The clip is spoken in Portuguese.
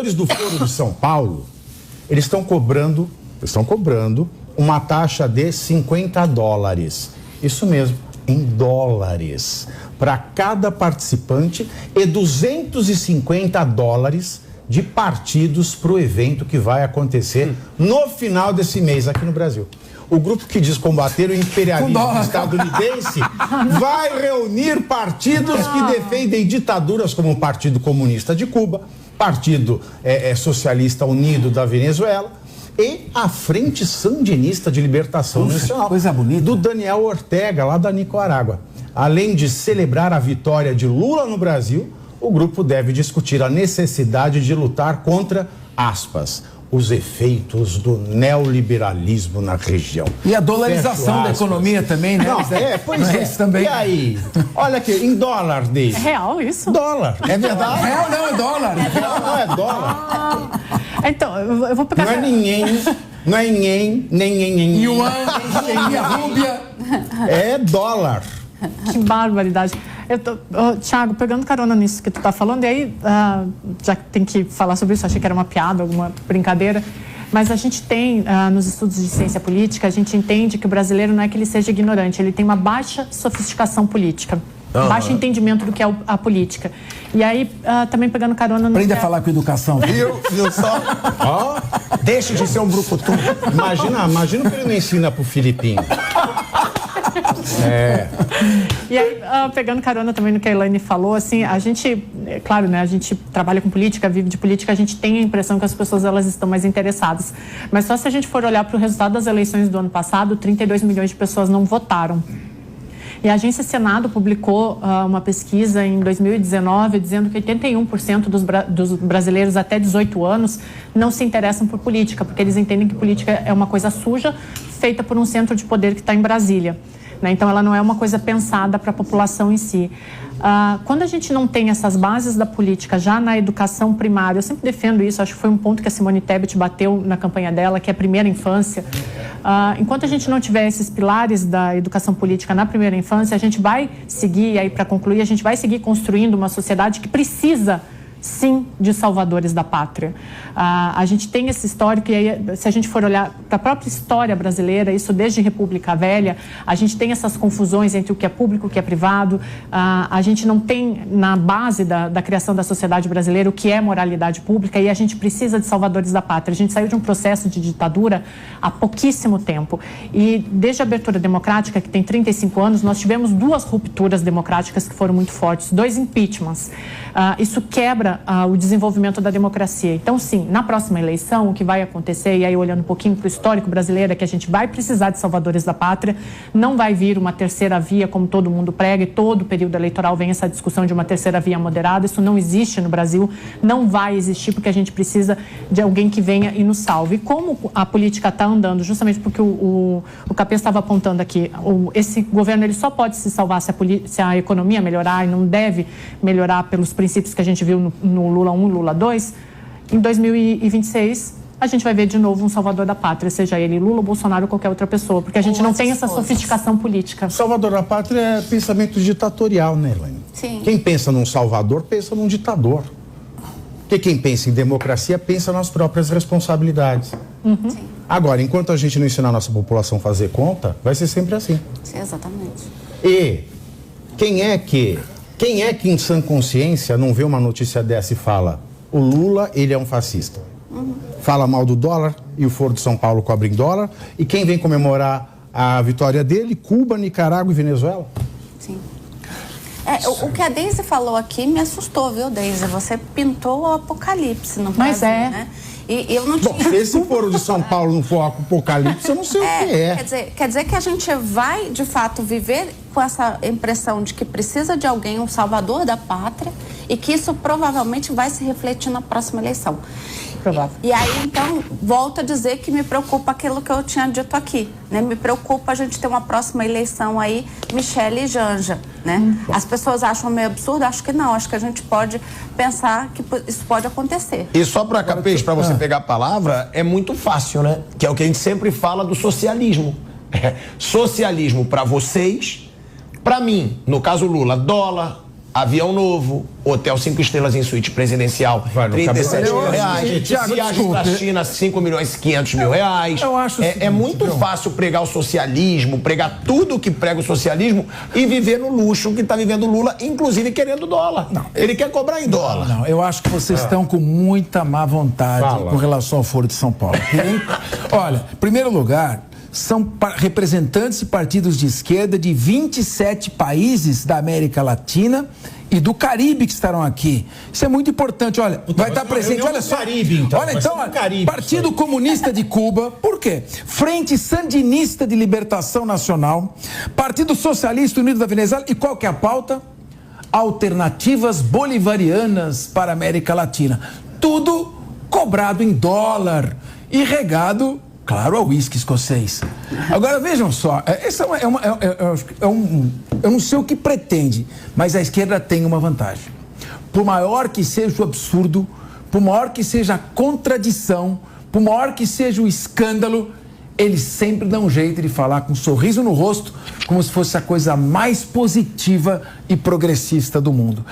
moradores do Foro de São Paulo, eles estão cobrando uma taxa de $50. Isso mesmo, em dólares, para cada participante e $250 de partidos para o evento que vai acontecer no final desse mês aqui no Brasil. O grupo que diz combater o imperialismo estadunidense vai reunir partidos que defendem ditaduras como o Partido Comunista de Cuba, Partido Socialista Unido da Venezuela e a Frente Sandinista de Libertação Nacional, coisa bonita, do Daniel Ortega, lá da Nicarágua. Além de celebrar a vitória de Lula no Brasil, o grupo deve discutir a necessidade de lutar contra, aspas, os efeitos do neoliberalismo na região. E a dolarização da economia também, né? Não, pois é. Isso também. E aí? Olha aqui, em dólar dele. É real isso? Dólar. É verdade? Real não, é dólar. Não, é dólar. Então, eu vou pegar... Não é ninguém, nem Yuan, nem rúbia. É dólar. Que barbaridade. Thiago, pegando carona nisso que tu tá falando, e aí, já que tem que falar sobre isso, achei que era uma piada, alguma brincadeira, mas a gente tem, nos estudos de ciência política, a gente entende que o brasileiro não é que ele seja ignorante, ele tem uma baixa sofisticação política, baixo entendimento do que é a política. E aí, também pegando carona no... Aprende a falar com educação. Viu só? Deixa de ser um brucutu. Imagina o que ele não ensina pro Filipinho. E aí, pegando carona também no que a Elaine falou, assim, a gente, claro, né, a gente trabalha com política, vive de política, a gente tem a impressão que as pessoas, elas estão mais interessadas. Mas só se a gente for olhar para o resultado das eleições do ano passado, 32 milhões de pessoas não votaram. E a Agência Senado publicou uma pesquisa em 2019 dizendo que 81% dos brasileiros até 18 anos não se interessam por política, porque eles entendem que política é uma coisa suja, feita por um centro de poder que está em Brasília. Então, ela não é uma coisa pensada para a população em si. Quando a gente não tem essas bases da política já na educação primária, eu sempre defendo isso, acho que foi um ponto que a Simone Tebet bateu na campanha dela, que é a primeira infância. Enquanto a gente não tiver esses pilares da educação política na primeira infância, a gente vai seguir, e aí para concluir, a gente vai seguir construindo uma sociedade que precisa, sim, de salvadores da pátria. A gente tem esse histórico, e aí, se a gente for olhar para a própria história brasileira, isso desde República Velha, a gente tem essas confusões entre o que é público e o que é privado. A gente não tem na base da criação da sociedade brasileira o que é moralidade pública, e a gente precisa de salvadores da pátria. A gente saiu de um processo de ditadura há pouquíssimo tempo. E desde a abertura democrática, que tem 35 anos, nós tivemos 2 rupturas democráticas que foram muito fortes, 2 impeachments. Isso quebra o desenvolvimento da democracia. Então, sim, na próxima eleição, o que vai acontecer, e aí olhando um pouquinho para o histórico brasileiro, é que a gente vai precisar de salvadores da pátria, não vai vir uma terceira via, como todo mundo prega, e todo período eleitoral vem essa discussão de uma terceira via moderada. Isso não existe no Brasil, não vai existir, porque a gente precisa de alguém que venha e nos salve. E como a política está andando, justamente porque o Capês estava apontando aqui, esse governo ele só pode se salvar se a economia melhorar, e não deve melhorar pelos princípios que a gente viu no Lula 1 e Lula 2, em 2026 a gente vai ver de novo um salvador da pátria, seja ele Lula, Bolsonaro ou qualquer outra pessoa, porque a gente não tem essa sofisticação política. Salvador da pátria é pensamento ditatorial, né, Elaine? Sim. Quem pensa num salvador, pensa num ditador. Porque quem pensa em democracia, pensa nas próprias responsabilidades. Sim. Agora, enquanto a gente não ensinar a nossa população a fazer conta, vai ser sempre assim. Sim, exatamente. E quem é que em sã consciência não vê uma notícia dessa e fala: o Lula, ele é um fascista? Fala mal do dólar e o Foro de São Paulo cobra em dólar. E quem vem comemorar a vitória dele? Cuba, Nicarágua e Venezuela. Sim. O que a Deise falou aqui me assustou, viu, Deise? Você pintou o apocalipse no Brasil, né? E eu não tinha... Bom, se esse Foro de São Paulo não for apocalipse, eu não sei o que é. Quer dizer que a gente vai, de fato, viver com essa impressão de que precisa de alguém, um salvador da pátria, e que isso provavelmente vai se refletir na próxima eleição. Provável. E aí, então, volto a dizer que me preocupa aquilo que eu tinha dito aqui, né? Me preocupa a gente ter uma próxima eleição aí, Michele e Janja, né? As pessoas acham meio absurdo, acho que não, acho que a gente pode pensar que isso pode acontecer. E só para Capês, para você pegar a palavra, é muito fácil, né? Que é o que a gente sempre fala do socialismo. Socialismo para vocês, para mim, no caso Lula, dólar, avião novo, hotel 5 estrelas em suíte presidencial, Vai no 37 mil cabeça. reais. Thiago, Viagem pra desculpe. China, 5 milhões e 500 mil reais. Eu acho o é seguinte, muito viu? fácil pregar o socialismo, pregar tudo que prega o socialismo e viver no luxo que tá vivendo o Lula, inclusive querendo dólar. Ele quer cobrar em dólar. Não, eu acho que vocês estão com muita má vontade Fala. com relação ao Foro de São Paulo. Olha, em primeiro lugar, são representantes de partidos de esquerda de 27 países da América Latina e do Caribe que estarão aqui. Isso é muito importante. Olha, vai estar presente. Olha só. Caribe, então. Olha, Vai então, ser no Caribe, Partido Comunista de Cuba. Por quê? Frente Sandinista de Libertação Nacional, Partido Socialista Unido da Venezuela. E qual que é a pauta? Alternativas bolivarianas para a América Latina. Tudo cobrado em dólar e regado, claro, ao uísque escocês. Agora vejam só, eu não sei o que pretende, mas a esquerda tem uma vantagem. Por maior que seja o absurdo, por maior que seja a contradição, por maior que seja o escândalo, eles sempre dão um jeito de falar com um sorriso no rosto, como se fosse a coisa mais positiva e progressista do mundo.